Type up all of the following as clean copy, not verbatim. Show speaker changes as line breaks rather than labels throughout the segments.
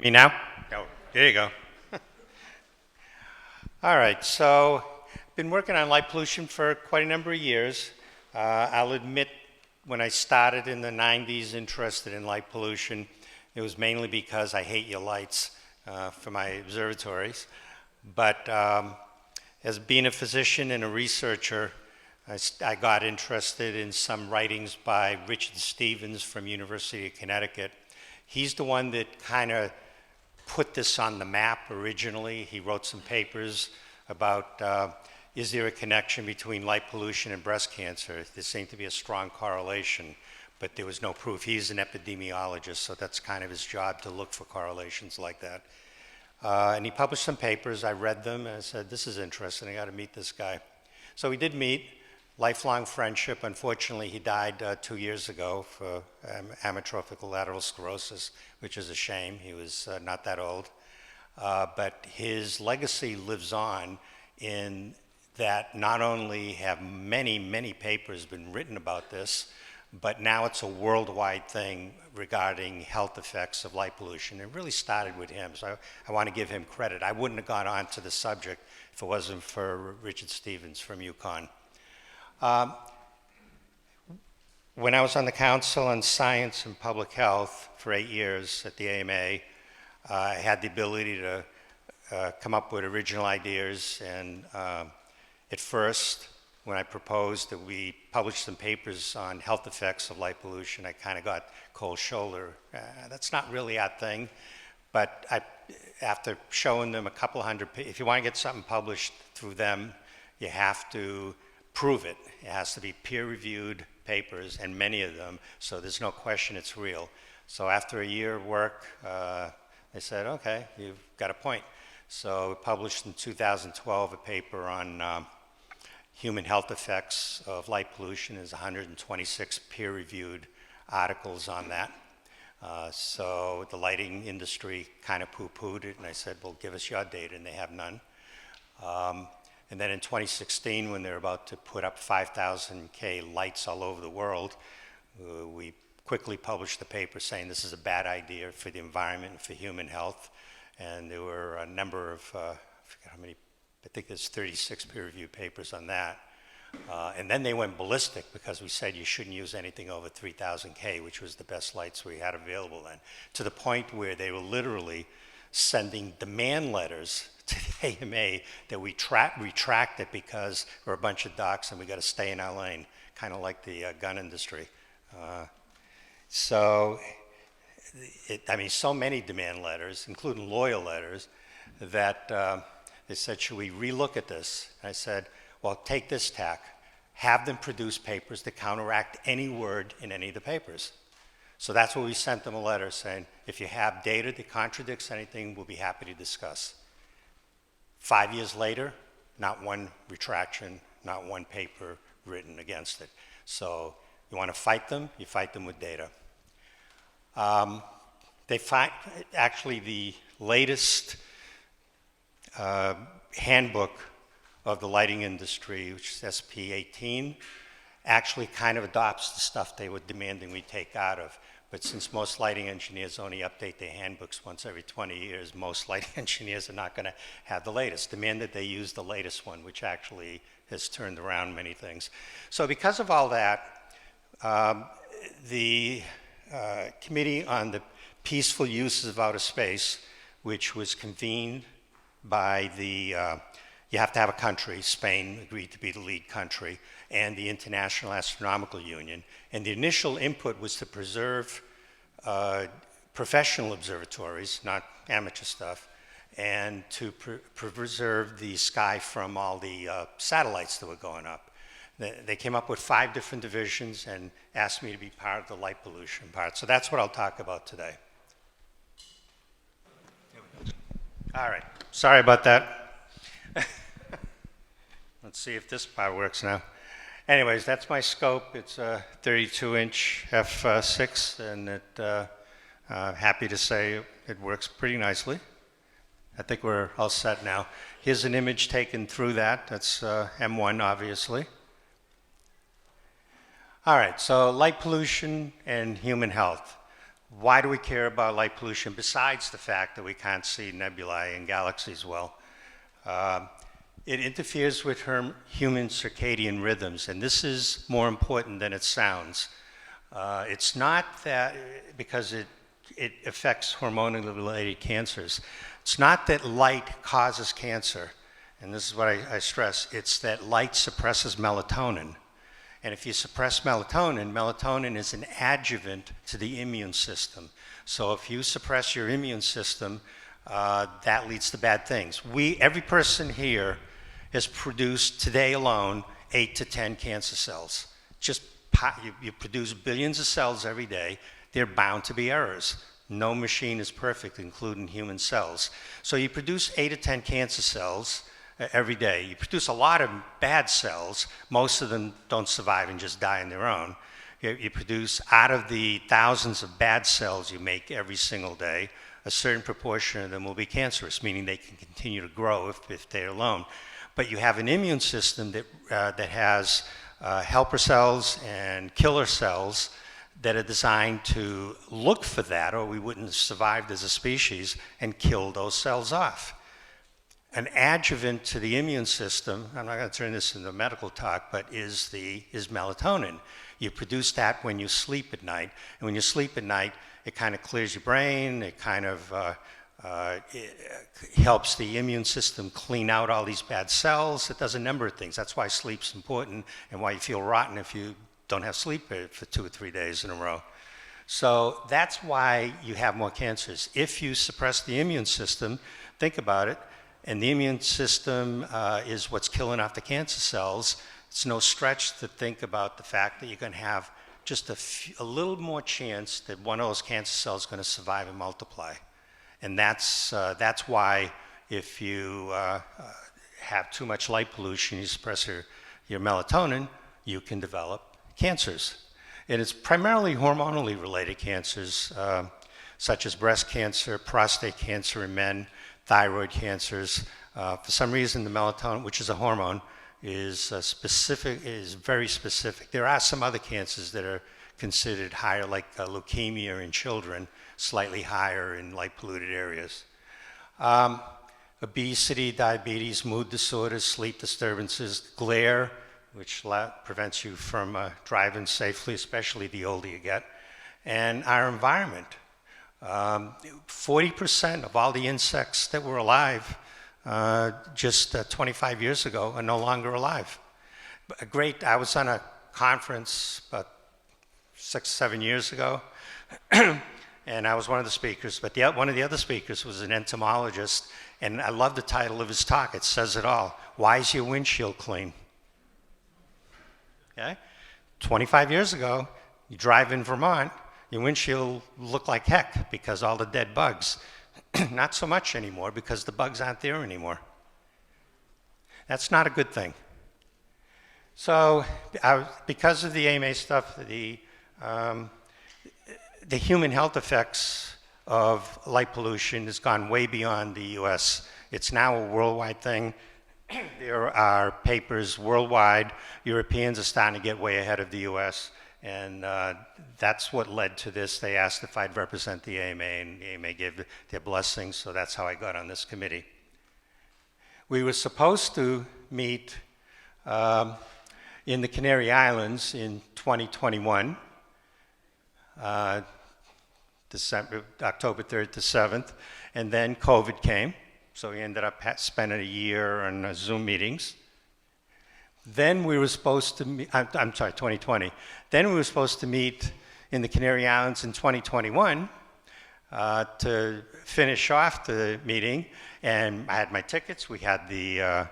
Me now? Oh, there you go. All right, so I've been working on light pollution for quite a number of years. I'll admit, when I started in the 90s interested in light pollution, it was mainly because I hate your lights for my observatories. But as being a physician and a researcher, I got interested in some writings by Richard Stevens from University of Connecticut. He's the one that kind of put this on the map originally. He wrote some papers about is there a connection between light pollution and breast cancer? There seemed to be a strong correlation, but there was no proof. He's an epidemiologist, so that's kind of his job to look for correlations like that. And he published some papers. I read them, and I said, this is interesting. I got to meet this guy. So we did meet. Lifelong friendship. Unfortunately, he died 2 years ago for amyotrophic lateral sclerosis, which is a shame. He was not that old. But his legacy lives on in that not only have many, many papers been written about this, but now it's a worldwide thing regarding health effects of light pollution. It really started with him, so I want to give him credit. I wouldn't have gone on to the subject if it wasn't for Richard Stevens from UConn. When I was on the Council on Science and Public Health for 8 years at the AMA, I had the ability to come up with original ideas, and at first, when I proposed that we publish some papers on health effects of light pollution, I kind of got cold shoulder. That's not really our thing, but after showing them a couple hundred, if you want to get something published through them, you have to prove it. It has to be peer-reviewed papers, and many of them, so there's no question it's real. So after a year of work, they said, okay, you've got a point. So we published in 2012 a paper on human health effects of light pollution. There's 126 peer-reviewed articles on that. So the lighting industry kind of poo-pooed it, and I said, well, give us your data, and they have none. And then in 2016, when they're about to put up 5,000K lights all over the world, we quickly published the paper saying this is a bad idea for the environment and for human health. And there were a number of, I forget how many, I think there's 36 peer-reviewed papers on that. And then they went ballistic because we said you shouldn't use anything over 3,000K, which was the best lights we had available then, to the point where they were literally sending demand letters to the AMA that we retract it because we're a bunch of docs and we got to stay in our lane, kind of like the gun industry. So so many demand letters, including lawyer letters, that they said, should we relook at this? And I said, well, take this tack. Have them produce papers that counteract any word in any of the papers. So that's what we sent them a letter saying, if you have data that contradicts anything, we'll be happy to discuss. 5 years later, not one retraction, not one paper written against it. So you want to fight them, you fight them with data. Actually, the latest handbook of the lighting industry, which is SP 18, actually kind of adopts the stuff they were demanding we take out of. But since most lighting engineers only update their handbooks once every 20 years, most lighting engineers are not going to have the latest. Demand that they use the latest one, which actually has turned around many things. So because of all that, the Committee on the Peaceful Uses of Outer Space, which was convened by the, you have to have a country, Spain agreed to be the lead country, and the International Astronomical Union. And the initial input was to preserve professional observatories, not amateur stuff, and to preserve the sky from all the satellites that were going up. They came up with 5 different divisions and asked me to be part of the light pollution part. So that's what I'll talk about today. All right, sorry about that. Let's see if this part works now. Anyways, that's my scope. It's a 32-inch f6, and happy to say it works pretty nicely. I think we're all set now. Here's an image taken through that. That's M1, obviously. All right, so light pollution and human health. Why do we care about light pollution besides the fact that we can't see nebulae and galaxies well? It interferes with human circadian rhythms, and this is more important than it sounds. It's not that because it affects hormonally related cancers. It's not that light causes cancer, and this is what I stress. It's that light suppresses melatonin. And if you suppress melatonin, melatonin is an adjuvant to the immune system. So if you suppress your immune system, that leads to bad things. Every person here has produced today alone 8 to 10 cancer cells. You produce billions of cells every day. They're bound to be errors. No machine is perfect, including human cells. So you produce 8 to 10 cancer cells every day. You produce a lot of bad cells. Most of them don't survive and just die on their own. You produce, out of the thousands of bad cells you make every single day, a certain proportion of them will be cancerous, meaning they can continue to grow if they're alone. But you have an immune system that has helper cells and killer cells that are designed to look for that, or we wouldn't have survived as a species, and kill those cells off. An adjuvant to the immune system, I'm not going to turn this into medical talk, but is melatonin. You produce that when you sleep at night. And when you sleep at night, it kind of clears your brain. It kind of it helps the immune system clean out all these bad cells. It does a number of things. That's why sleep's important and why you feel rotten if you don't have sleep for 2 or 3 days in a row. So that's why you have more cancers. If you suppress the immune system, think about it, and the immune system is what's killing off the cancer cells, it's no stretch to think about the fact that you're going to have just a little more chance that one of those cancer cells is going to survive and multiply. And that's why if you have too much light pollution, you suppress your melatonin, you can develop cancers. And it's primarily hormonally related cancers, such as breast cancer, prostate cancer in men, thyroid cancers. For some reason, the melatonin, which is a hormone, is very specific. There are some other cancers that are considered higher, like leukemia in children, slightly higher in light polluted areas. Obesity, diabetes, mood disorders, sleep disturbances, glare, which prevents you from driving safely, especially the older you get, and our environment. 40% of all the insects that were alive just 25 years ago are no longer alive. I was on a conference about 6, 7 years ago, and I was one of the speakers, but one of the other speakers was an entomologist, and I love the title of his talk. It says it all. Why is your windshield clean? Okay? 25 years ago, you drive in Vermont, your windshield looked like heck because all the dead bugs. Not so much anymore because the bugs aren't there anymore. That's not a good thing. So because of the AMA stuff, the human health effects of light pollution has gone way beyond the US. It's now a worldwide thing. There are papers worldwide. Europeans are starting to get way ahead of the US, and that's what led to this. They asked if I'd represent the AMA, and the AMA gave their blessing, so that's how I got on this committee. We were supposed to meet in the Canary Islands in 2021, October 3rd to 7th, and then COVID came. So we ended up spending a year on Zoom meetings. Then we were supposed to meet, 2020. Then we were supposed to meet in the Canary Islands in 2021 to finish off the meeting. And I had my tickets. We had the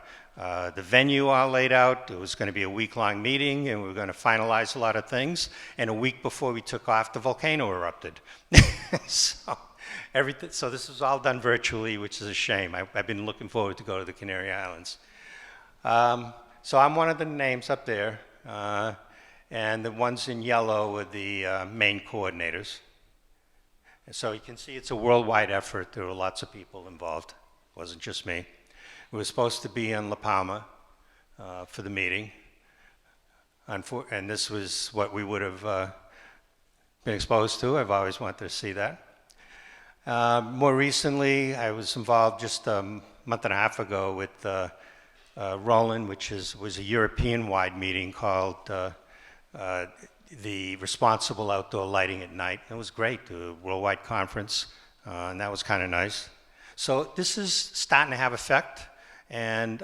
venue all laid out. It was going to be a week-long meeting, and we were going to finalize a lot of things. And a week before we took off, the volcano erupted. So this was all done virtually, which is a shame. I've been looking forward to go to the Canary Islands. So I'm one of the names up there, and the ones in yellow are the main coordinators. And so you can see it's a worldwide effort. There were lots of people involved. It wasn't just me. We were supposed to be in La Palma for the meeting, and this was what we would have been exposed to. I've always wanted to see that. More recently, I was involved just a month and a half ago with Roland, which was a European-wide meeting called the Responsible Outdoor Lighting at Night. It was great, a worldwide conference, and that was kind of nice. So this is starting to have effect, and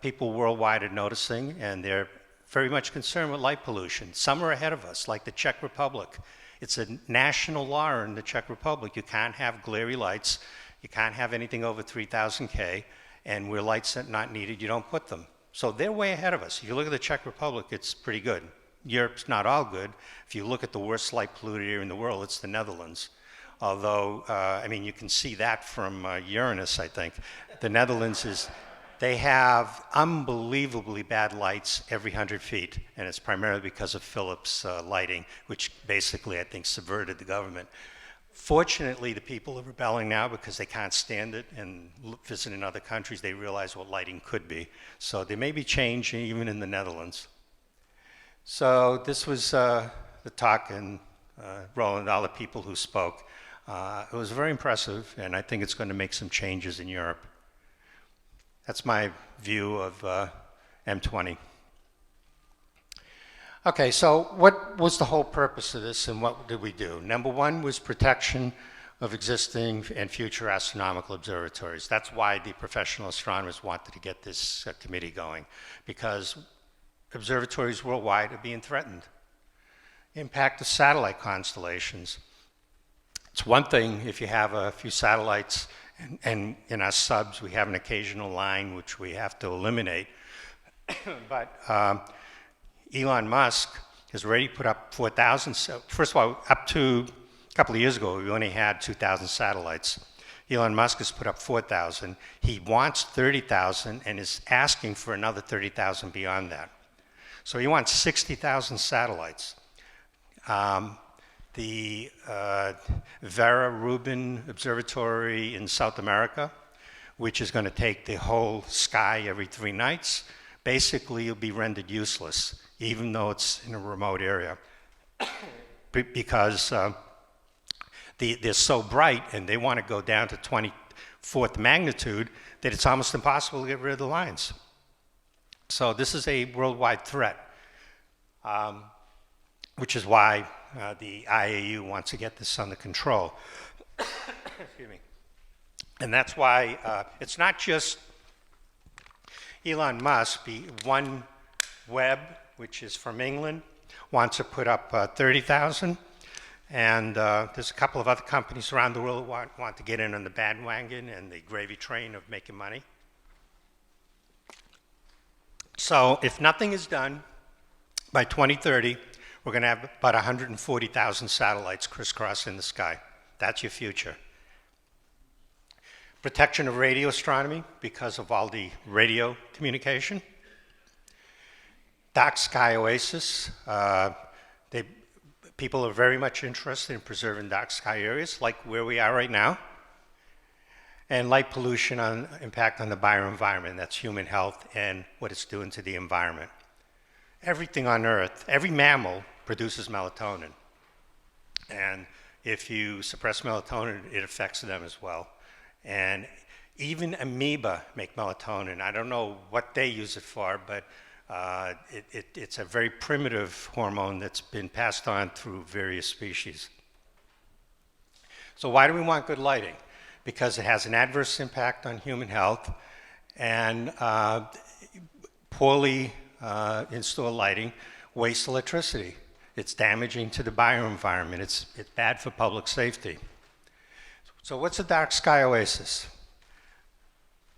people worldwide are noticing, and they're very much concerned with light pollution. Some are ahead of us, like the Czech Republic. It's a national law in the Czech Republic. You can't have glary lights. You can't have anything over 3,000 K, and where lights are not needed, you don't put them. So they're way ahead of us. If you look at the Czech Republic, it's pretty good. Europe's not all good. If you look at the worst light polluted area in the world, it's the Netherlands. Although, I mean, you can see that from Uranus, I think. The Netherlands they have unbelievably bad lights every 100 feet, and it's primarily because of Philips lighting, which basically, I think, subverted the government. Fortunately, the people are rebelling now because they can't stand it, and visiting other countries, they realize what lighting could be. So there may be change even in the Netherlands. So this was the talk, and Roland, all the people who spoke. It was very impressive, and I think it's going to make some changes in Europe. That's my view of M20. Okay, so what was the whole purpose of this, and what did we do? Number one was protection of existing and future astronomical observatories. That's why the professional astronomers wanted to get this committee going, because observatories worldwide are being threatened. Impact of satellite constellations. It's one thing if you have a few satellites, and in our subs we have an occasional line which we have to eliminate. But Elon Musk has already put up 4,000. First of all, up to a couple of years ago, we only had 2,000 satellites. Elon Musk has put up 4,000. He wants 30,000 and is asking for another 30,000 beyond that. So he wants 60,000 satellites. The Vera Rubin Observatory in South America, which is going to take the whole sky every 3 nights, basically will be rendered useless, even though it's in a remote area, because they're so bright and they want to go down to 24th magnitude that it's almost impossible to get rid of the lines. So this is a worldwide threat, which is why the IAU wants to get this under control. Excuse me. And that's why it's not just Elon Musk. OneWeb, which is from England, wants to put up 30,000. And there's a couple of other companies around the world who want to get in on the bandwagon and the gravy train of making money. So if nothing is done, by 2030, we're going to have about 140,000 satellites crisscrossing the sky. That's your future. Protection of radio astronomy because of all the radio communication. Dark sky oasis. People are very much interested in preserving dark sky areas, like where we are right now. And light pollution impact on the bioenvironment. That's human health and what it's doing to the environment. Everything on Earth, every mammal produces melatonin. And if you suppress melatonin, it affects them as well. And even amoeba make melatonin. I don't know what they use it for, but it's a very primitive hormone that's been passed on through various species. So why do we want good lighting? Because it has an adverse impact on human health, and poorly installed lighting wastes electricity. It's damaging to the bioenvironment. It's bad for public safety. So what's a dark sky oasis?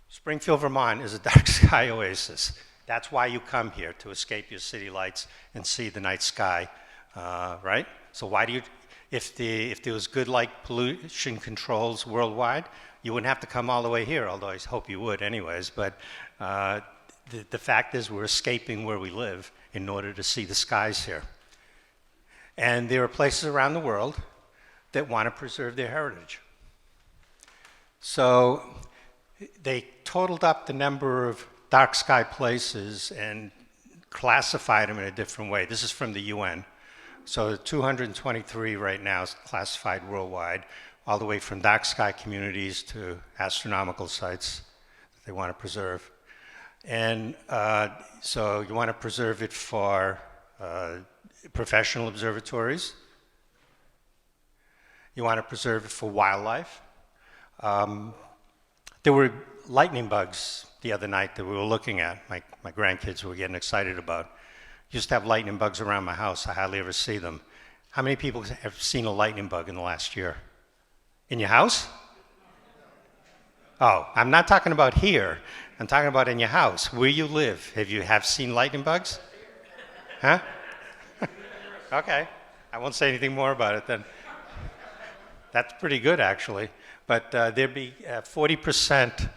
Springfield, Vermont is a dark sky oasis. That's why you come here, to escape your city lights and see the night sky, right? So why do you, if there was good light pollution controls worldwide, you wouldn't have to come all the way here, although I hope you would anyways. But the fact is we're escaping where we live in order to see the skies here. And there are places around the world that want to preserve their heritage. So they totaled up the number of dark sky places and classified them in a different way. This is from the UN. So 223 right now is classified worldwide, all the way from dark sky communities to astronomical sites that they want to preserve. And so you want to preserve it for professional observatories. You want to preserve it for wildlife. There were lightning bugs the other night that we were looking at. My grandkids were getting excited about. Used to have lightning bugs around my house. I hardly ever see them. How many people have seen a lightning bug in the last year? In your house? Oh, I'm not talking about here. I'm talking about in your house, where you live. Have you seen lightning bugs? Huh? Okay. I won't say anything more about it then. That's pretty good, actually. But there'd be 40%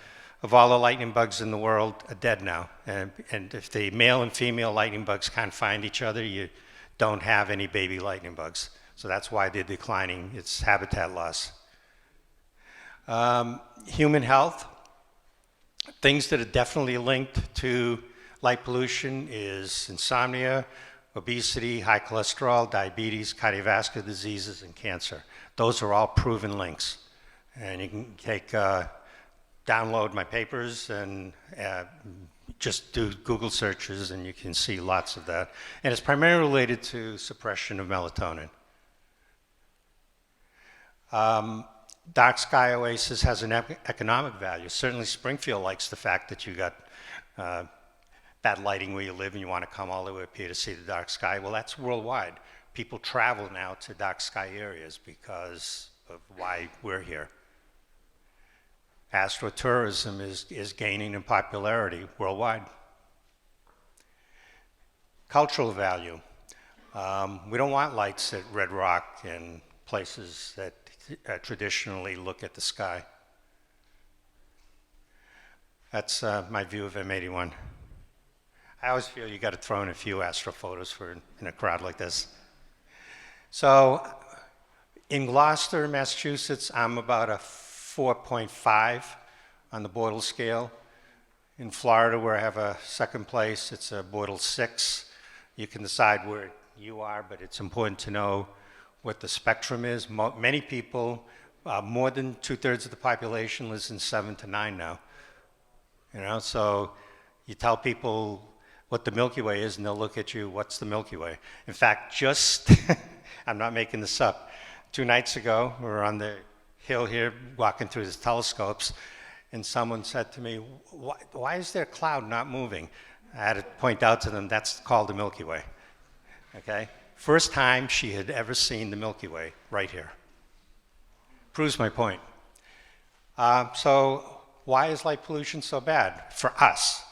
of all the lightning bugs in the world are dead now. And if the male and female lightning bugs can't find each other, you don't have any baby lightning bugs. So that's why they're declining. It's habitat loss. Human health. Things that are definitely linked to light pollution is insomnia, obesity, high cholesterol, diabetes, cardiovascular diseases, and cancer. Those are all proven links. And you can download my papers and just do Google searches and you can see lots of that. And it's primarily related to suppression of melatonin. Dark sky oasis has an economic value. Certainly Springfield likes the fact that you got bad lighting where you live and you want to come all the way up here to see the dark sky. Well, that's worldwide. People travel now to dark sky areas because of why we're here. Astrotourism is gaining in popularity worldwide. Cultural value. We don't want lights at Red Rock and places that traditionally look at the sky. That's my view of M81. I always feel you got to throw in a few astro photos in a crowd like this. So in Gloucester, Massachusetts, I'm about a 4.5 on the Bortle scale. In Florida, where I have a second place, it's a Bortle 6. You can decide where you are, but it's important to know what the spectrum is. Many people, more than 2/3 of the population lives in 7 to 9 now. You know, so you tell people what the Milky Way is and they'll look at you, what's the Milky Way? In fact, just, I'm not making this up, 2 nights ago, we were on the hill here walking through the telescopes and someone said to me, why is there a cloud not moving? I had to point out to them, that's called the Milky Way, okay? First time she had ever seen the Milky Way, right here. Proves my point. So why is light pollution so bad? For us,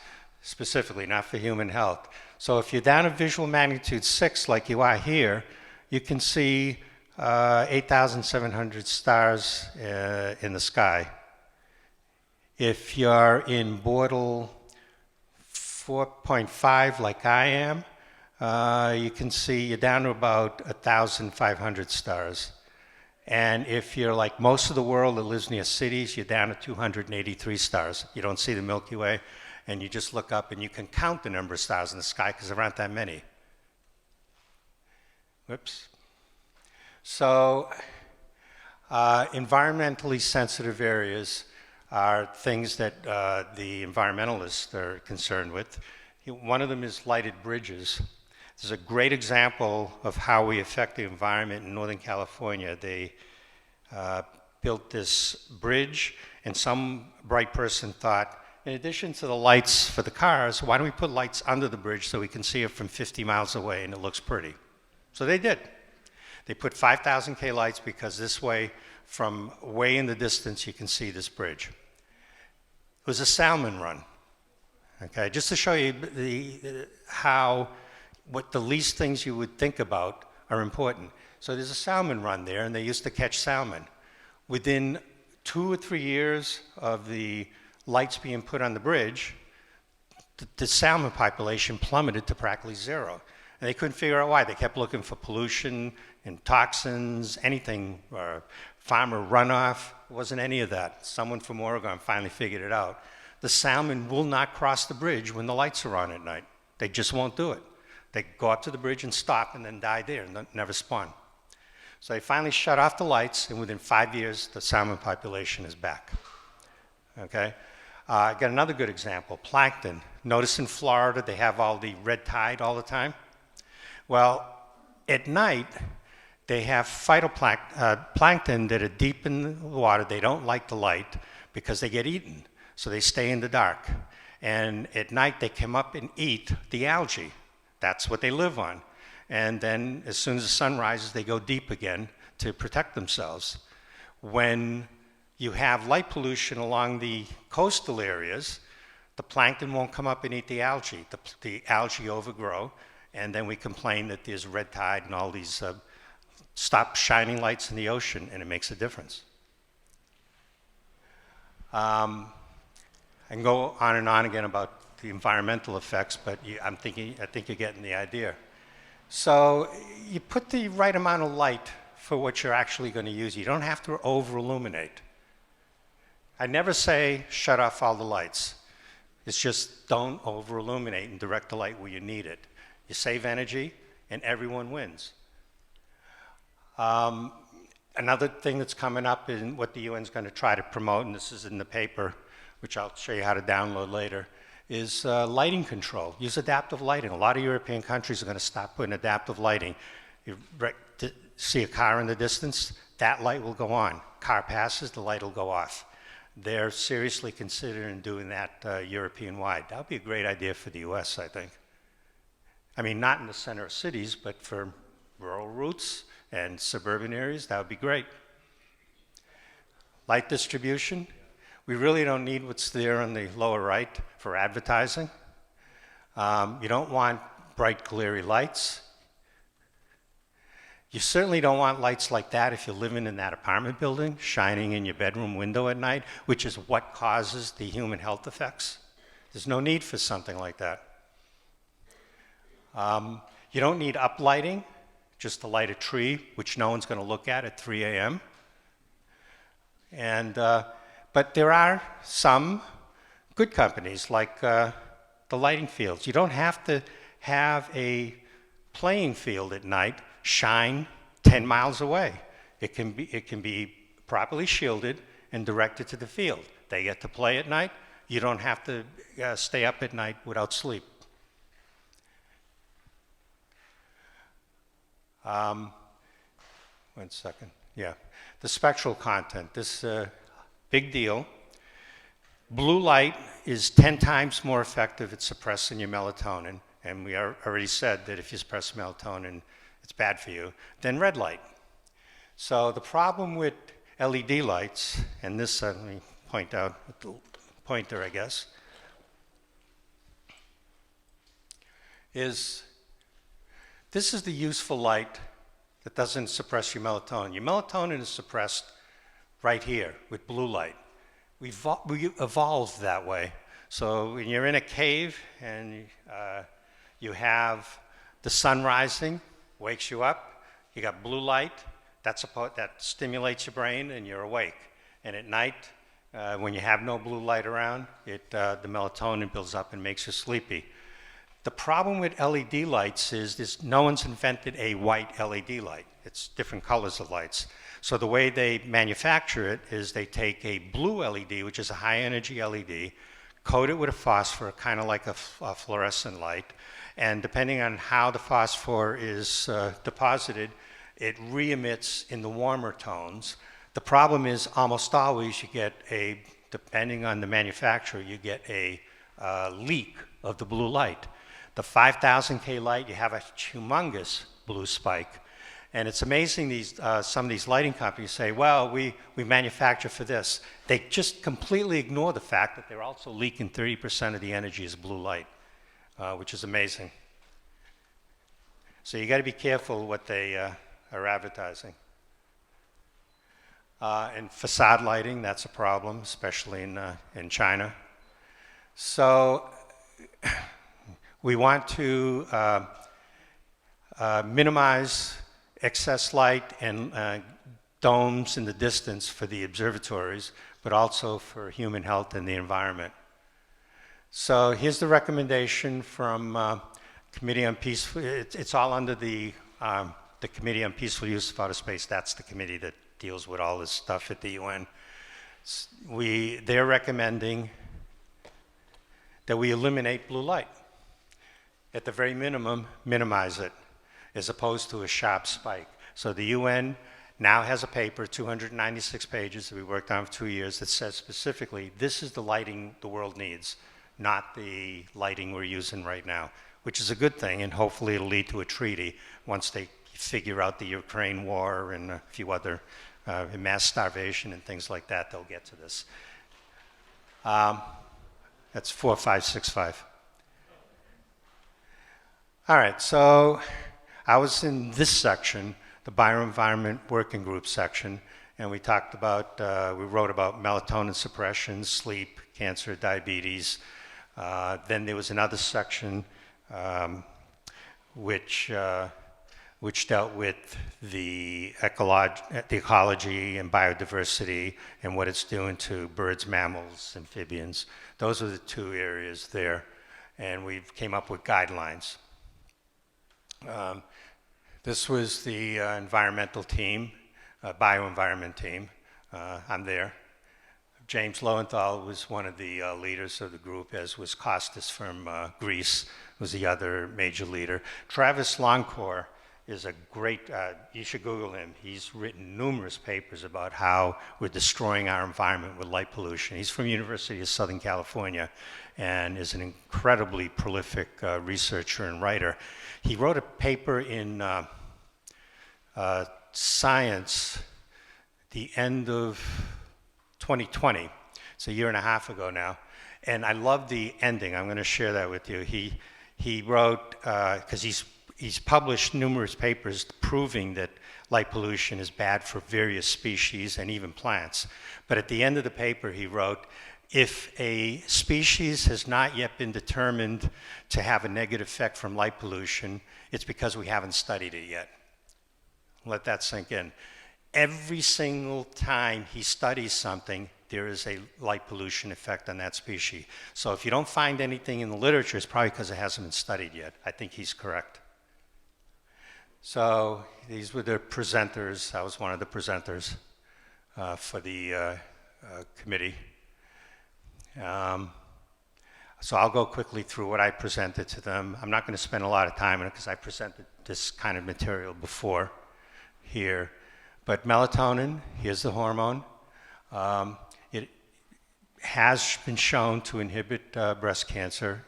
specifically, not for human health. So if you're down at visual magnitude 6, like you are here, you can see 8,700 stars in the sky. If you're in Bortle 4.5, like I am, you can see you're down to about 1,500 stars. And if you're like most of the world that lives near cities, you're down to 283 stars. You don't see the Milky Way, and you just look up and you can count the number of stars in the sky because there aren't that many. Whoops. So environmentally sensitive areas are things that the environmentalists are concerned with. One of them is lighted bridges. There's a great example of how we affect the environment in Northern California. They built this bridge, and some bright person thought, in addition to the lights for the cars, why don't we put lights under the bridge so we can see it from 50 miles away and it looks pretty? So they did. They put 5,000 K lights because this way, from way in the distance, you can see this bridge. It was a salmon run, okay? Just to show you what the least things you would think about are important. So there's a salmon run there, and they used to catch salmon. Within 2 or 3 years of the lights being put on the bridge, the salmon population plummeted to practically zero. And they couldn't figure out why. They kept looking for pollution and toxins, anything, or farmer runoff. It wasn't any of that. Someone from Oregon finally figured it out. The salmon will not cross the bridge when the lights are on at night. They just won't do it. They go up to the bridge and stop and then die there and never spawn. So they finally shut off the lights, and within 5 years, the salmon population is back. Okay? I got another good example, plankton. Notice in Florida they have all the red tide all the time? Well, at night, they have phytoplankton that are deep in the water. They don't like the light because they get eaten, so they stay in the dark. And at night, they come up and eat the algae. That's what they live on. And then as soon as the sun rises, they go deep again to protect themselves. When you have light pollution along the coastal areas, the plankton won't come up and eat the algae. The algae overgrow, and then we complain that there's red tide and all these stop shining lights in the ocean, and it makes a difference. I can go on and on again about the environmental effects, but I think you're getting the idea. So you put the right amount of light for what you're actually going to use. You don't have to over-illuminate. I never say shut off all the lights. It's just don't over-illuminate and direct the light where you need it. You save energy, and everyone wins. Another thing that's coming up in what the UN's going to try to promote, and this is in the paper, which I'll show you how to download later, is lighting control. Use adaptive lighting. A lot of European countries are going to stop putting adaptive lighting. You see a car in the distance, that light will go on. Car passes, the light will go off. They're seriously considering doing that European-wide. That would be a great idea for the US, I think. I mean, not in the center of cities, but for rural routes and suburban areas, that would be great. Light distribution. We really don't need what's there on the lower right for advertising. You don't want bright, glary lights. You certainly don't want lights like that if you're living in that apartment building, shining in your bedroom window at night, which is what causes the human health effects. There's no need for something like that. You don't need uplighting, just to light a tree, which no one's going to look at 3 a.m. But there are some good companies like the lighting fields. You don't have to have a playing field at night shine 10 miles away. It can be properly shielded and directed to the field. They get to play at night. You don't have to stay up at night without sleep. One second. Yeah. The spectral content. This big deal. Blue light is 10 times more effective at suppressing your melatonin, and we already said that if you suppress melatonin, it's bad for you, than red light. So the problem with LED lights, and this, let me point out with the pointer, I guess, is this is the useful light that doesn't suppress your melatonin. Your melatonin is suppressed right here with blue light. We evolved that way. So when you're in a cave and you have the sun rising, wakes you up, you got blue light, that stimulates your brain and you're awake. And at night, when you have no blue light around, the melatonin builds up and makes you sleepy. The problem with LED lights is no one's invented a white LED light. It's different colors of lights. So the way they manufacture it is they take a blue LED, which is a high energy LED, coat it with a phosphor, kind of like a fluorescent light, and depending on how the phosphor is deposited, it re-emits in the warmer tones. The problem is almost always you get depending on the manufacturer, you get a leak of the blue light. The 5000K light, you have a humongous blue spike. And it's amazing some of these lighting companies say, well, we manufacture for this. They just completely ignore the fact that they're also leaking 30% of the energy as blue light, which is amazing. So you got to be careful what they are advertising. And facade lighting, that's a problem, especially in China. So we want to minimize excess light and domes in the distance for the observatories, but also for human health and the environment. So here's the recommendation from Committee on Peaceful, it's all under the Committee on Peaceful Use of Outer Space. That's the committee that deals with all this stuff at the UN. They're recommending that we eliminate blue light. At the very minimum, minimize it, as opposed to a sharp spike. So the UN now has a paper, 296 pages that we worked on for 2 years, that says specifically, this is the lighting the world needs, not the lighting we're using right now, which is a good thing, and hopefully it'll lead to a treaty once they figure out the Ukraine war and a few other mass starvation and things like that, they'll get to this. That's 4565. All right, so I was in this section, the Bioenvironment Working Group section, and we talked about, we wrote about melatonin suppression, sleep, cancer, diabetes. Then there was another section which dealt with the ecology and biodiversity and what it's doing to birds, mammals, amphibians. Those are the two areas there, and we came up with guidelines. This was the environmental team, bioenvironment team. I'm there. James Lowenthal was one of the leaders of the group, as was Kostas from Greece, was the other major leader. Travis Longcore is a great, you should Google him. He's written numerous papers about how we're destroying our environment with light pollution. He's from University of Southern California and is an incredibly prolific researcher and writer. He wrote a paper in Science the end of 2020. It's a year and a half ago now. And I love the ending. I'm going to share that with you. He wrote, because he's published numerous papers proving that light pollution is bad for various species and even plants. But at the end of the paper, he wrote, if a species has not yet been determined to have a negative effect from light pollution, it's because we haven't studied it yet. Let that sink in. Every single time he studies something, there is a light pollution effect on that species. So if you don't find anything in the literature, it's probably because it hasn't been studied yet. I think he's correct. So these were the presenters. I was one of the presenters for the committee. So I'll go quickly through what I presented to them. I'm not going to spend a lot of time on it because I presented this kind of material before here. But melatonin, here's the hormone. It has been shown to inhibit breast cancer,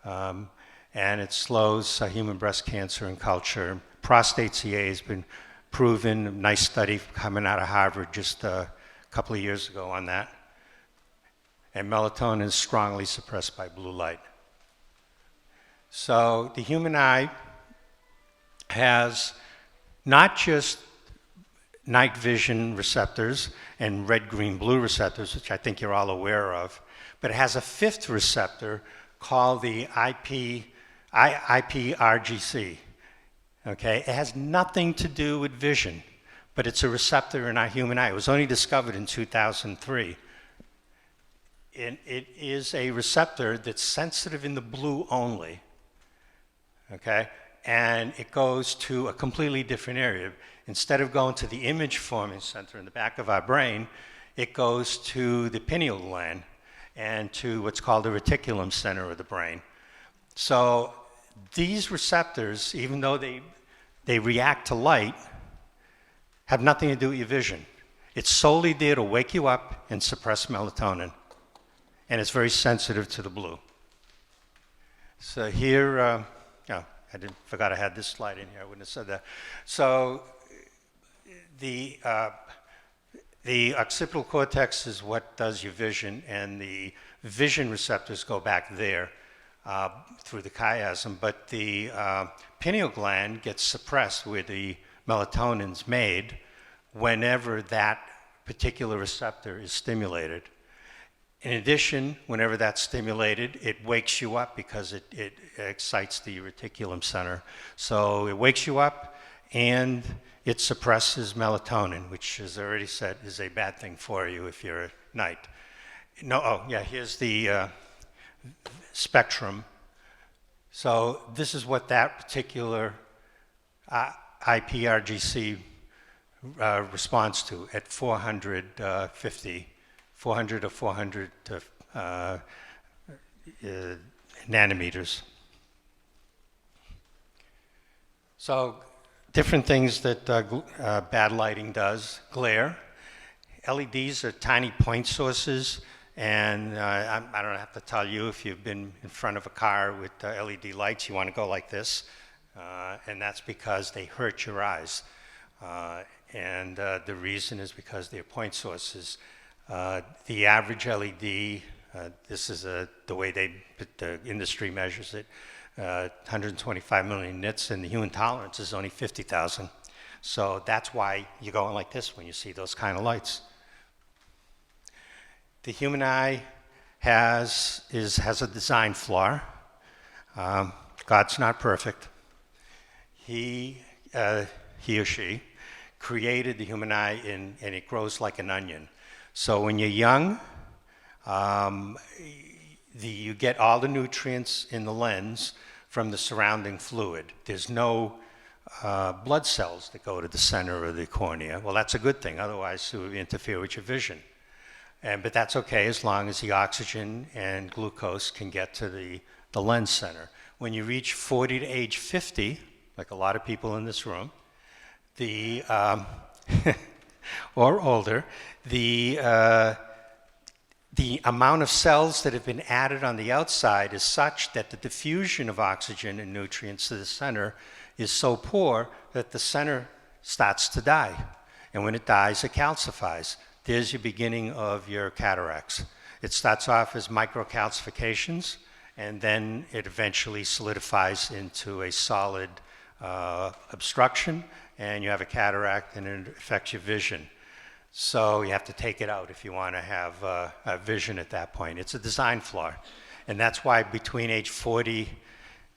and it slows human breast cancer in culture. Prostate CA has been proven, a nice study coming out of Harvard just a couple of years ago on that. And melatonin is strongly suppressed by blue light. So the human eye has not just night vision receptors and red, green, blue receptors, which I think you're all aware of, but it has a fifth receptor called the IPRGC. Okay, it has nothing to do with vision, but it's a receptor in our human eye. It was only discovered in 2003. And it is a receptor that's sensitive in the blue only, okay? And it goes to a completely different area. Instead of going to the image forming center in the back of our brain, it goes to the pineal gland and to what's called the reticulum center of the brain. So these receptors, even though they react to light, have nothing to do with your vision. It's solely there to wake you up and suppress melatonin. And it's very sensitive to the blue. So here, oh, forgot I had this slide in here. I wouldn't have said that. So the occipital cortex is what does your vision, and the vision receptors go back there through the chiasm. But the pineal gland gets suppressed where the melatonin's made whenever that particular receptor is stimulated. In addition, whenever that's stimulated, it wakes you up because it excites the reticulum center. So it wakes you up and it suppresses melatonin, which, as I already said, is a bad thing for you if you're at night. No, oh yeah, here's the spectrum. So this is what that particular IPRGC responds to at 450, 400 to 400 nanometers. So different things that bad lighting does. Glare. LEDs are tiny point sources, and I don't have to tell you, if you've been in front of a car with LED lights, you want to go like this, and that's because they hurt your eyes. And the reason is because they're point sources. The average LED, this is the way the industry measures it, 125 million nits, and the human tolerance is only 50,000. So that's why you're going like this when you see those kind of lights. The human eye has a design flaw. God's not perfect. He or she created the human eye and it grows like an onion. So when you're young, you get all the nutrients in the lens from the surrounding fluid. There's no blood cells that go to the center of the cornea. Well, that's a good thing, otherwise it would interfere with your vision. But that's okay as long as the oxygen and glucose can get to the lens center. When you reach 40 to age 50, like a lot of people in this room, or older, the amount of cells that have been added on the outside is such that the diffusion of oxygen and nutrients to the center is so poor that the center starts to die. And when it dies, it calcifies. There's your beginning of your cataracts. It starts off as microcalcifications, and then it eventually solidifies into a solid obstruction, and you have a cataract, and it affects your vision. So you have to take it out if you want to have a vision at that point. It's a design flaw. And that's why between age 40,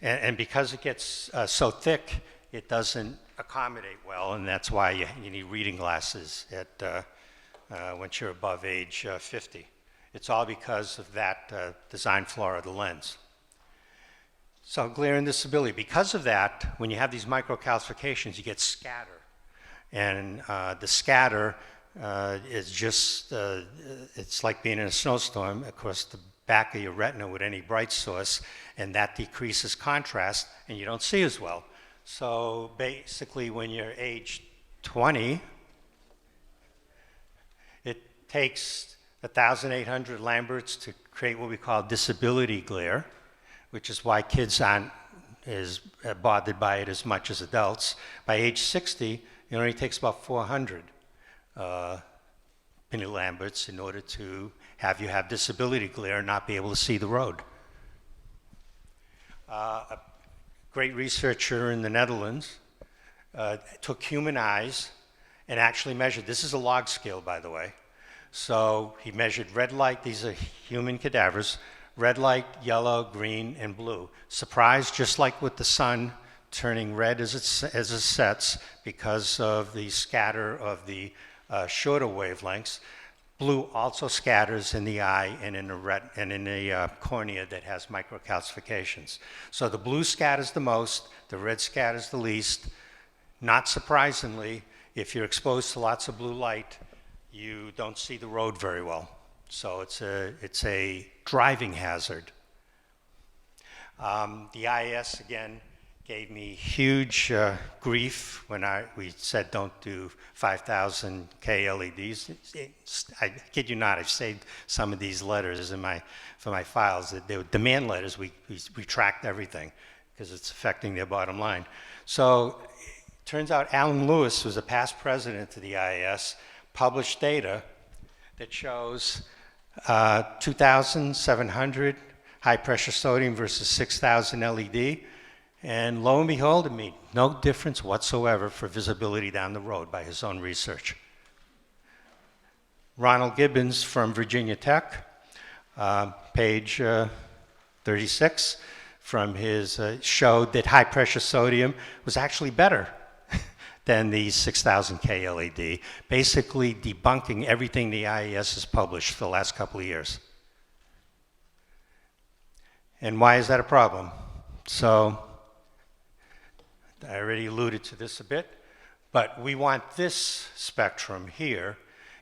and because it gets so thick, it doesn't accommodate well, and that's why you need reading glasses once you're above age 50. It's all because of that design flaw of the lens. So glare and disability. Because of that, when you have these microcalcifications, you get scatter. And the scatter is just, it's like being in a snowstorm across the back of your retina with any bright source, and that decreases contrast, and you don't see as well. So basically, when you're age 20, it takes 1,800 Lamberts to create what we call disability glare, which is why kids aren't as bothered by it as much as adults. By age 60, it only takes about 400 Penny Lamberts in order to have you have disability glare and not be able to see the road. A great researcher in the Netherlands took human eyes and actually measured, this is a log scale, by the way. So he measured red light, these are human cadavers, red light, yellow, green, and blue. Surprise, just like with the sun turning red as it sets because of the scatter of the shorter wavelengths, blue also scatters in the eye and in the cornea that has microcalcifications. So the blue scatters the most, the red scatters the least. Not surprisingly, if you're exposed to lots of blue light, you don't see the road very well. So it's a driving hazard. The IS, again, gave me huge grief when we said don't do 5,000 K LEDs. I kid you not, I've saved some of these letters for my files. They were demand letters. We tracked everything because it's affecting their bottom line. So turns out Alan Lewis, who's a past president of the IAS, published data that shows 2,700 high pressure sodium versus 6,000 LED. And lo and behold, it made no difference whatsoever for visibility down the road by his own research. Ronald Gibbons from Virginia Tech, page 36, from his showed that high pressure sodium was actually better than the 6,000 K LED, basically debunking everything the IES has published for the last couple of years. And why is that a problem? So I already alluded to this a bit, but we want this spectrum here.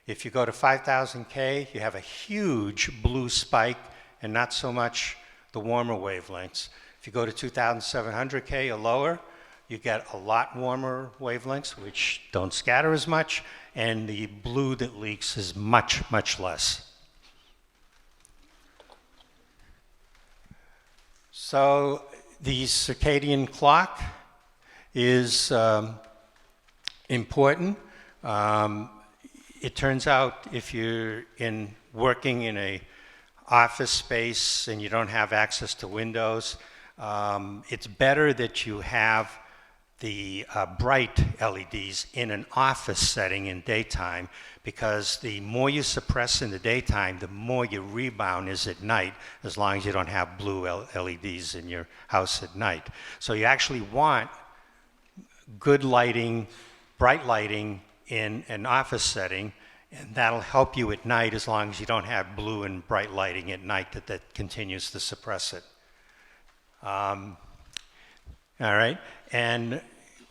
If you go to 5,000 K, you have a huge blue spike and not so much the warmer wavelengths. If you go to 2,700 K or lower, you get a lot warmer wavelengths, which don't scatter as much, and the blue that leaks is much, much less. So the circadian clock is important. It turns out if you're working in a office space and you don't have access to windows, it's better that you have the bright LEDs in an office setting in daytime, because the more you suppress in the daytime, the more your rebound is at night, as long as you don't have blue LEDs in your house at night. So you actually want good lighting, bright lighting in an office setting, and that'll help you at night as long as you don't have blue and bright lighting at night that continues to suppress it. All right, and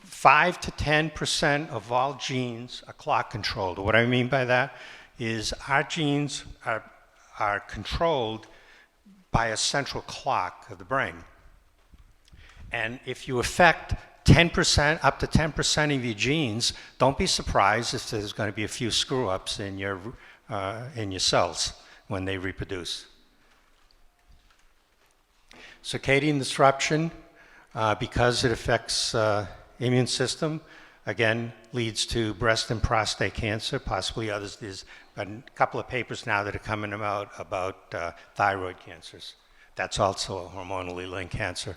5 to 10% of all genes are clock controlled. What I mean by that is our genes are controlled by a central clock of the brain. And if you affect 10%, up to 10% of your genes, don't be surprised if there's going to be a few screw-ups in your cells when they reproduce. Circadian disruption, because it affects immune system, again, leads to breast and prostate cancer, possibly others. There's a couple of papers now that are coming out about thyroid cancers. That's also a hormonally linked cancer.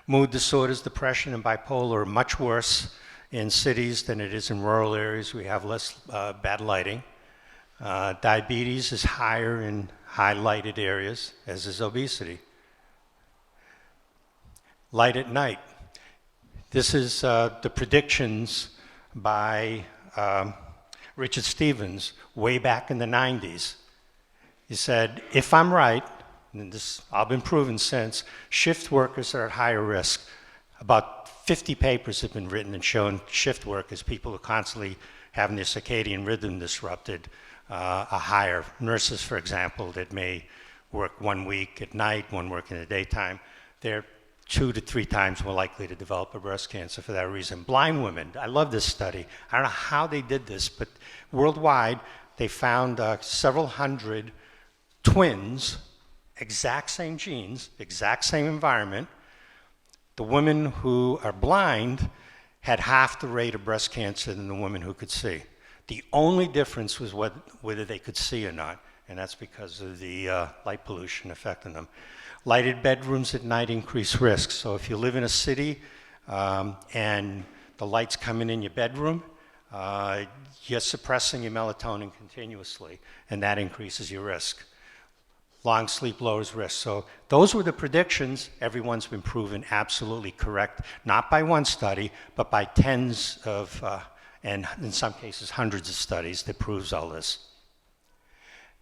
Mood disorders, depression, and bipolar are much worse in cities than it is in rural areas. We have less bad lighting. Diabetes is higher in high lighted areas, as is obesity. Light at night. This is the predictions by Richard Stevens way back in the 90s. He said, if I'm right, and this all been proven since, shift workers are at higher risk. About 50 papers have been written and shown shift workers, people who constantly having their circadian rhythm disrupted, are higher. Nurses, for example, that may work 1 week at night, 1 week in the daytime, they're 2 to 3 times more likely to develop a breast cancer for that reason. Blind women, I love this study. I don't know how they did this, but worldwide, they found several hundred twins, exact same genes, exact same environment. The women who are blind had half the rate of breast cancer than the women who could see. The only difference was whether they could see or not, and that's because of the light pollution affecting them. Lighted bedrooms at night increase risk. So if you live in a city and the light's coming in your bedroom, you're suppressing your melatonin continuously, and that increases your risk. Long sleep lowers risk. So those were the predictions. Everyone's been proven absolutely correct, not by one study, but by tens of, and in some cases, hundreds of studies that proves all this.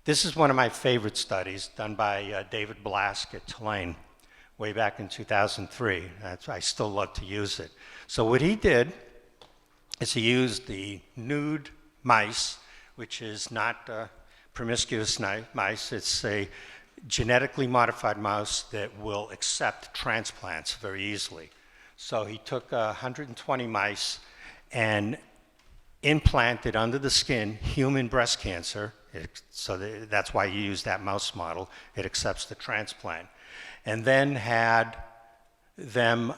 This is one of my favorite studies done by David Blask at Tulane way back in 2003. I still love to use it. So what he did is he used the nude mice, which is not promiscuous mice. It's a genetically modified mouse that will accept transplants very easily. So he took 120 mice and implanted under the skin human breast cancer. So that's why you use that mouse model. It accepts the transplant. And then had them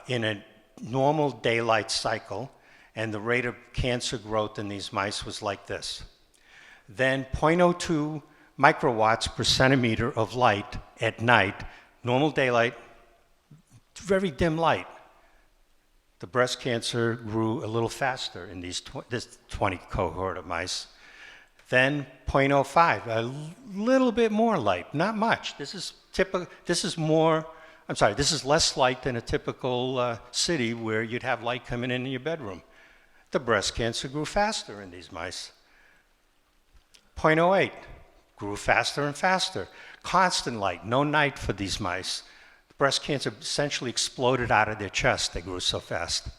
in a normal daylight cycle, and the rate of cancer growth in these mice was like this. Then 0.02 microwatts per centimeter of light at night, normal daylight, very dim light. The breast cancer grew a little faster in this 20 cohort of mice. Then 0.05, a little bit more light, not much. This is less light than a typical city where you'd have light coming in your bedroom. The breast cancer grew faster in these mice. 0.08, grew faster and faster. Constant light, no night for these mice. breast cancer essentially exploded out of their chest. They grew so fast.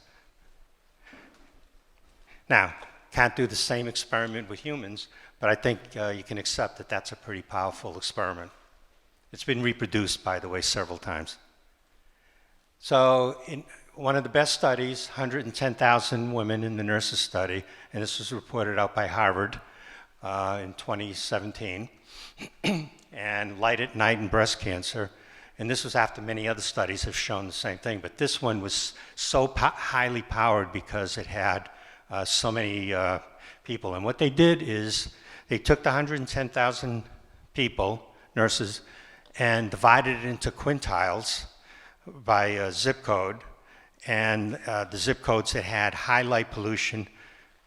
Now, can't do the same experiment with humans, but I think you can accept that that's a pretty powerful experiment. It's been reproduced, by the way, several times. So in one of the best studies, 110,000 women in the nurses study, and this was reported out by Harvard in 2017, and light at night and breast cancer. And this was after many other studies have shown the same thing, but this one was so highly powered because it had so many people. And what they did is they took the 110,000 people, nurses, and divided it into quintiles by zip code. And the zip codes that had high light pollution,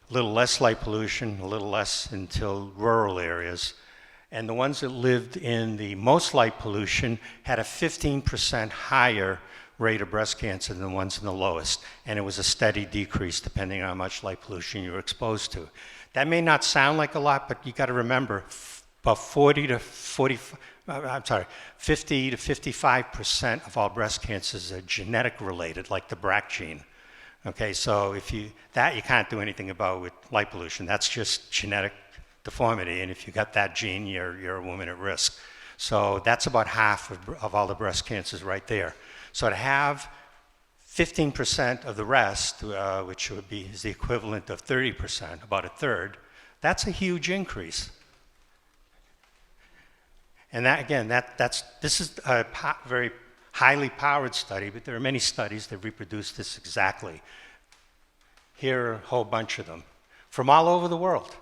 a little less light pollution, a little less until rural areas. And the ones that lived in the most light pollution had a 15% higher rate of breast cancer than the ones in the lowest. And it was a steady decrease depending on how much light pollution you were exposed to. That may not sound like a lot, but you got to remember about 50 to 55% of all breast cancers are genetic related, like the BRCA gene. Okay, so if you can't do anything about with light pollution. That's just genetic deformity, and if you got that gene, you're a woman at risk. So that's about half of all the breast cancers right there. So to have 15% of the rest, which is the equivalent of 30%, about a third, that's a huge increase. And that, again, this is a very highly powered study, but there are many studies that reproduce this exactly. Here are a whole bunch of them from all over the world.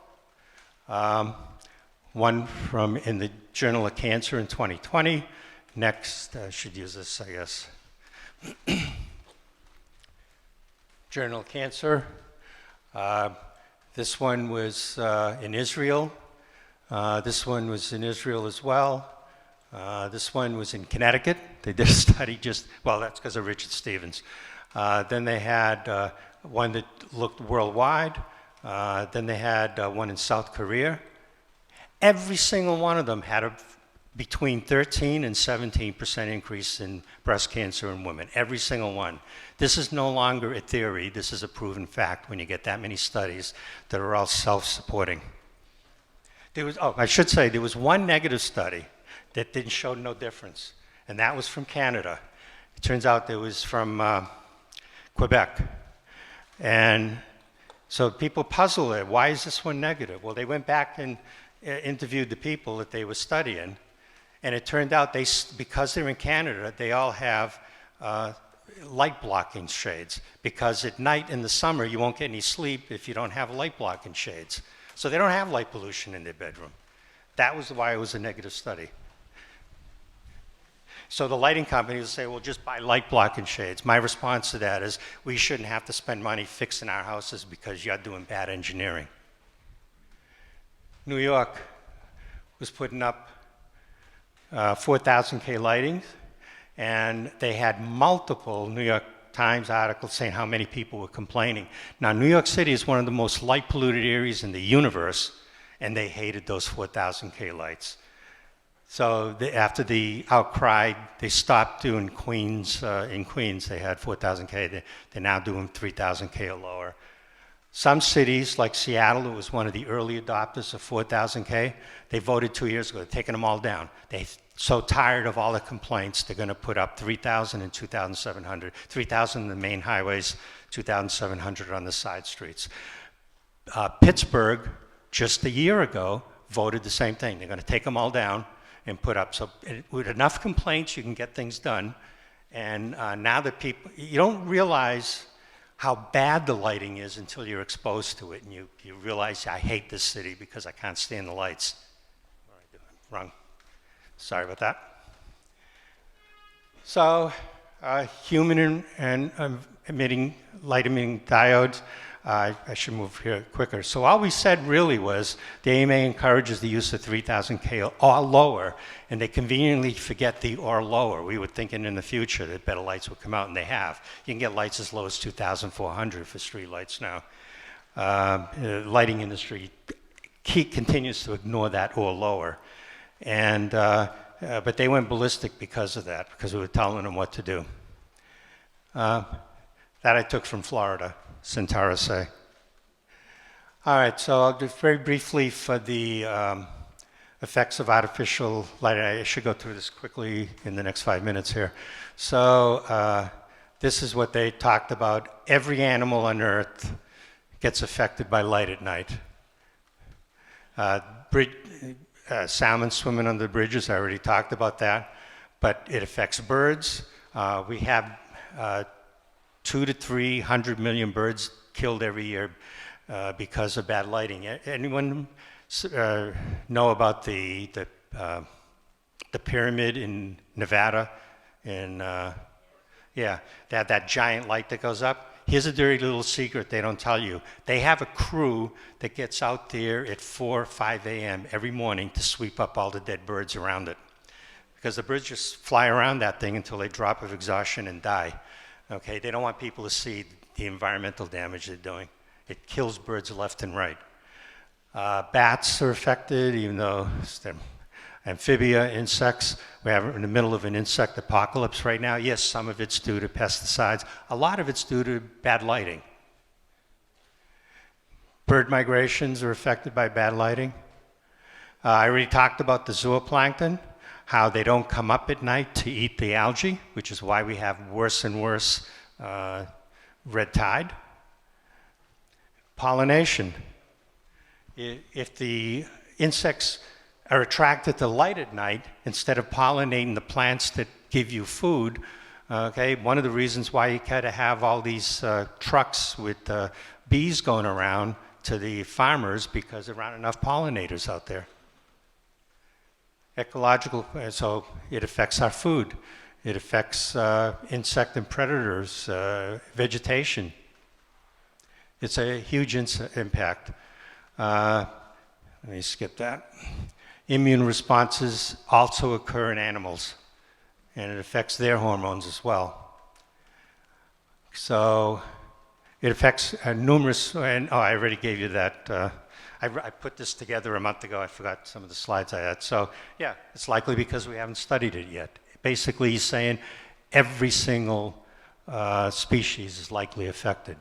One from in the Journal of Cancer in 2020. Next, I should use this, I guess. Journal of Cancer. This one was in Israel. This one was in Israel as well. This one was in Connecticut. They did a study that's because of Richard Stevens. Then they had one that looked worldwide. Then they had one in South Korea. Every single one of them had between 13 and 17% increase in breast cancer in women. Every single one. This is no longer a theory. This is a proven fact when you get that many studies that are all self-supporting. There was one negative study that didn't show no difference, and that was from Canada. It turns out it was from Quebec. And so people puzzle it. Why is this one negative? Well, they went back and interviewed the people that they were studying, and it turned out because they're in Canada, they all have light blocking shades, because at night in the summer you won't get any sleep if you don't have light blocking shades. So they don't have light pollution in their bedroom. That was why it was a negative study. So the lighting companies will say, well, just buy light blocking shades. My response to that is, we shouldn't have to spend money fixing our houses because you're doing bad engineering. New York was putting up 4,000 K lighting, and they had multiple New York Times articles saying how many people were complaining. Now, New York City is one of the most light polluted areas in the universe, and they hated those 4,000 K lights. So after the outcry, they stopped doing Queens. In Queens, they had 4,000 K. They're now doing 3,000 K or lower. Some cities, like Seattle, it was one of the early adopters of 4,000 K. They voted 2 years ago. They're taking them all down. They're so tired of all the complaints, they're going to put up 3,000 and 2,700. 3,000 in the main highways, 2,700 on the side streets. Pittsburgh, just a year ago, voted the same thing. They're going to take them all down and put up. So with enough complaints, you can get things done. And now that people, you don't realize how bad the lighting is until you're exposed to it, and you realize, I hate this city because I can't stand the lights. Wrong. Sorry about that. So human and light emitting diodes. I should move here quicker. So all we said really was the AMA encourages the use of 3,000 K or lower, and they conveniently forget the or lower. We were thinking in the future that better lights would come out, and they have. You can get lights as low as 2,400 for street lights now. The lighting industry continues to ignore that or lower. And but they went ballistic because of that, because we were telling them what to do. That I took from Florida, Centaurus say. All right, so I'll do very briefly for the effects of artificial light. I should go through this quickly in the next 5 minutes here. So this is what they talked about. Every animal on Earth gets affected by light at night. Salmon swimming under the bridges, I already talked about that. But it affects birds. We have 200 to 300 million birds killed every year because of bad lighting. Anyone know about the pyramid in Nevada? Yeah, they have that giant light that goes up. Here's a dirty little secret they don't tell you. They have a crew that gets out there at 4 or 5 a.m. every morning to sweep up all the dead birds around it. Because the birds just fly around that thing until they drop of exhaustion and die. Okay, they don't want people to see the environmental damage they're doing. It kills birds left and right. Bats are affected, even though they're amphibia, insects. We're in the middle of an insect apocalypse right now. Yes, some of it's due to pesticides. A lot of it's due to bad lighting. Bird migrations are affected by bad lighting. I already talked about the zooplankton, how they don't come up at night to eat the algae, which is why we have worse and worse red tide. Pollination. If the insects are attracted to light at night instead of pollinating the plants that give you food, okay, one of the reasons why you kind of have all these trucks with bees going around to the farmers, because there aren't enough pollinators out there. Ecological, so it affects our food. It affects insect and predators, vegetation. It's a huge impact. Let me skip that. Immune responses also occur in animals, and it affects their hormones as well. So it affects numerous, and I already gave you that. I put this together a month ago. I forgot some of the slides I had. So yeah, it's likely because we haven't studied it yet. Basically, he's saying every single species is likely affected.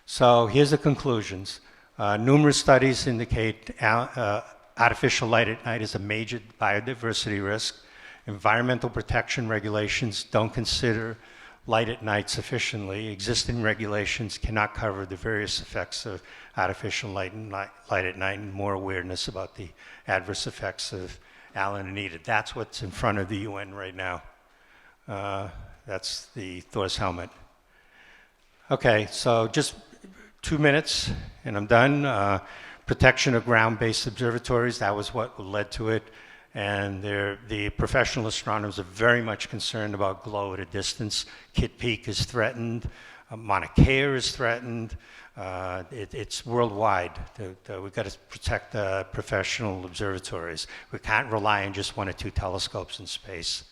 So here's the conclusions. Numerous studies indicate artificial light at night is a major biodiversity risk. Environmental protection regulations don't consider light at night sufficiently. Existing regulations cannot cover the various effects of artificial light at night, and more awareness about the adverse effects of Allen are needed. That's what's in front of the UN right now. That's the Thor's helmet. Okay, so just 2 minutes and I'm done. Protection of ground-based observatories, that was what led to it. And the professional astronomers are very much concerned about glow at a distance. Kitt Peak is threatened. Mauna Kea is threatened. It's worldwide. We've got to protect professional observatories. We can't rely on just 1 or 2 telescopes in space.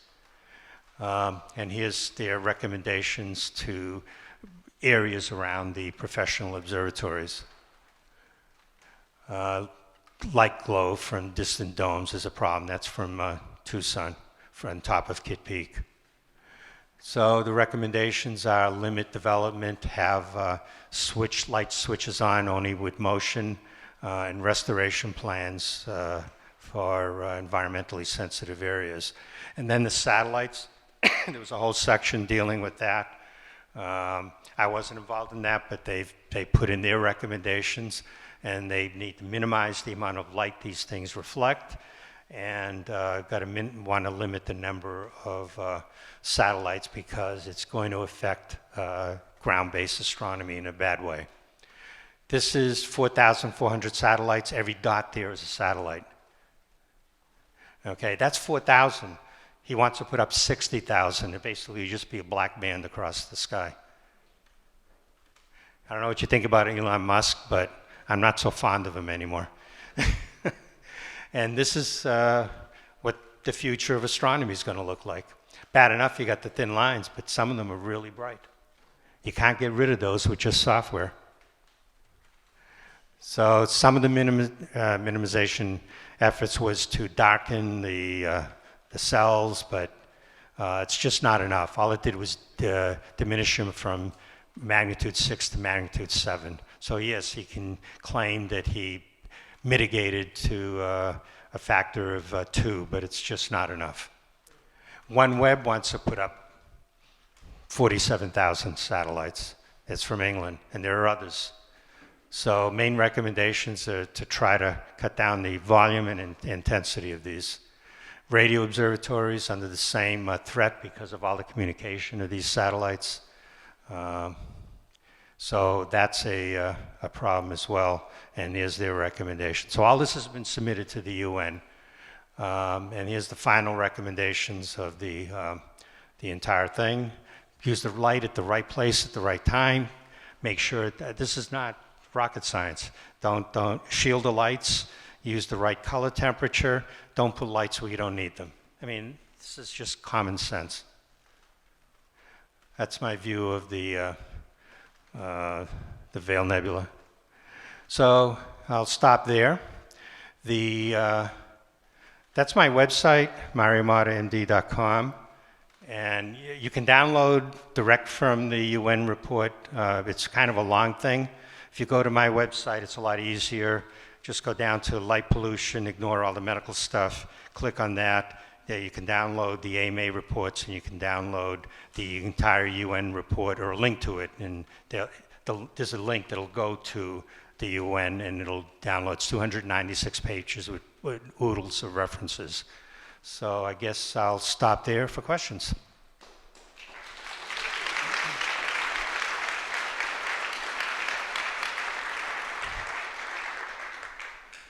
And here's their recommendations to areas around the professional observatories. Light glow from distant domes is a problem. That's from Tucson, from top of Kitt Peak. So the recommendations are limit development, have light switches on only with motion, and restoration plans for environmentally sensitive areas. And then the satellites, there was a whole section dealing with that. I wasn't involved in that, but they put in their recommendations, and they need to minimize the amount of light these things reflect, and want to limit the number of satellites because it's going to affect ground-based astronomy in a bad way. This is 4,400 satellites. Every dot there is a satellite. Okay, that's 4,000. He wants to put up 60,000. It basically would just be a black band across the sky. I don't know what you think about Elon Musk, but I'm not so fond of him anymore. And this is what the future of astronomy is going to look like. Bad enough you got the thin lines, but some of them are really bright. You can't get rid of those with just software. So some of the minimization efforts was to darken the the cells, but it's just not enough. All it did was diminish them from magnitude 6 to magnitude 7. So yes, he can claim that he mitigated to a factor of 2, but it's just not enough. OneWeb wants to put up 47,000 satellites. It's from England, and there are others. So main recommendations are to try to cut down the volume and intensity of these. Radio observatories under the same threat because of all the communication of these satellites. So that's a problem as well, and here's their recommendation. So all this has been submitted to the UN, and here's the final recommendations of the entire thing. Use the light at the right place at the right time. Make sure that this is not rocket science. Don't shield the lights. Use the right color temperature. Don't put lights where you don't need them. I mean, this is just common sense. That's my view of the Veil Nebula. So I'll stop there. That's my website, mariomottaMD.com. And you can download direct from the UN report. It's kind of a long thing. If you go to my website, it's a lot easier. Just go down to light pollution, ignore all the medical stuff, click on that. There you can download the AMA reports, and you can download the entire UN report or a link to it. And there's a link that'll go to the UN, and it'll download. It's 296 pages with oodles of references. So I guess I'll stop there for questions.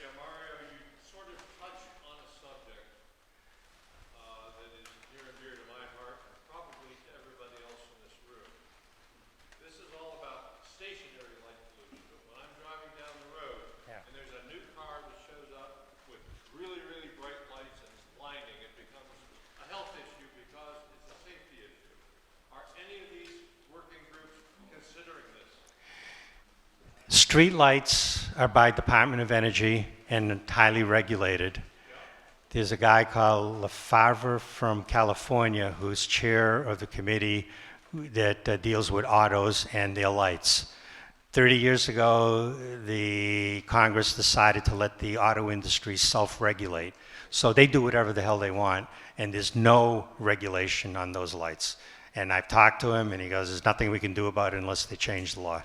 Yeah, Mario, you sort of touched on a subject that is near and dear to my heart, and probably to everybody else in this room. This is all about stationary light pollution, but when I'm driving down the road, and there's a new car that shows up with really, really bright lights and it's blinding, it becomes a health issue because it's a safety issue. Are any of these working groups considering this?
Street lights are by Department of Energy and highly regulated. There's a guy called Lefevre from California who's chair of the committee that deals with autos and their lights. 30 years ago, the Congress decided to let the auto industry self-regulate. So they do whatever the hell they want, and there's no regulation on those lights. And I've talked to him, and he goes, there's nothing we can do about it unless they change the law.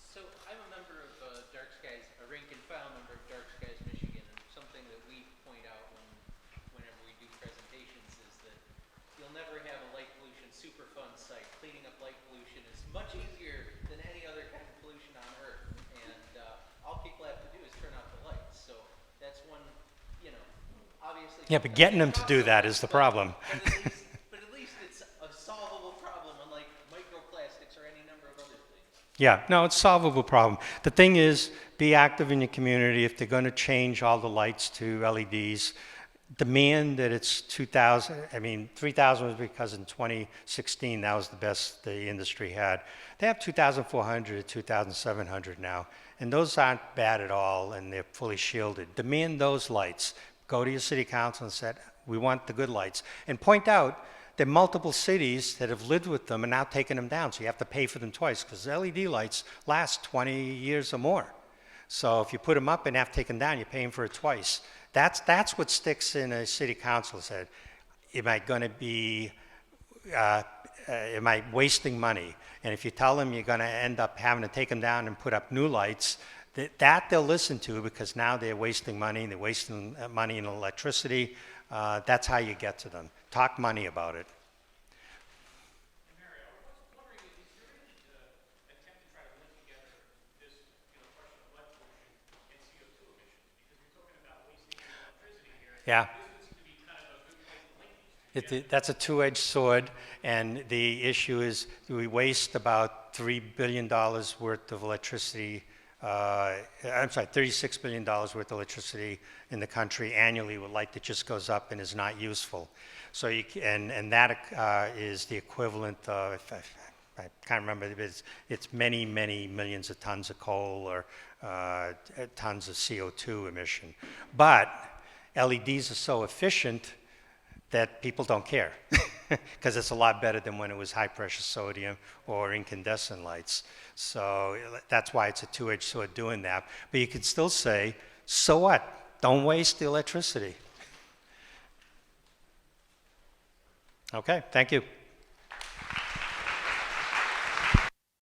So I'm a member of Dark Skies, a rank and file member of Dark Skies, Michigan, and something that we point out whenever we do presentations is that you'll never have a light pollution Superfund site. Cleaning up light pollution is much easier than any other kind of pollution on Earth, and all people have to do is turn out the lights. So that's one, obviously.
Yeah, but getting them to do that is the problem.
But at least it's a solvable problem, unlike microplastics or any number of other things.
Yeah, no, it's a solvable problem. The thing is, be active in your community. If they're going to change all the lights to LEDs, demand that it's 2,000. I mean, 3,000 was because in 2016, that was the best the industry had. They have 2,400 to 2,700 now, and those aren't bad at all, and they're fully shielded. Demand those lights. Go to your city council and say, we want the good lights. And point out that multiple cities that have lived with them are now taking them down, so you have to pay for them twice, because LED lights last 20 years or more. So if you put them up and have to take them down, you're paying for it twice. That's what sticks in a city council's head. Am I going to be, am I wasting money? And if you tell them you're going to end up having to take them down and put up new lights, that they'll listen to, because now they're wasting money, and they're wasting money in electricity. That's how you get to them. Talk money about it.
Mary, I was wondering, is there any attempt to try to link together this question of light pollution and CO2 emissions? Because you're talking about wasting electricity here.
Yeah.
This seems to be kind of a good place to link these two.
That's a two-edged sword, and the issue is we waste about $3 billion worth of electricity. $36 billion worth of electricity in the country annually with light that just goes up and is not useful. So and that is the equivalent of, I can't remember, it's many, many millions of tons of coal or tons of CO2 emission. But LEDs are so efficient that people don't care because it's a lot better than when it was high pressure sodium or incandescent lights. So that's why it's a two-edged sword doing that. But you could still say, so what? Don't waste the electricity. Okay, thank you.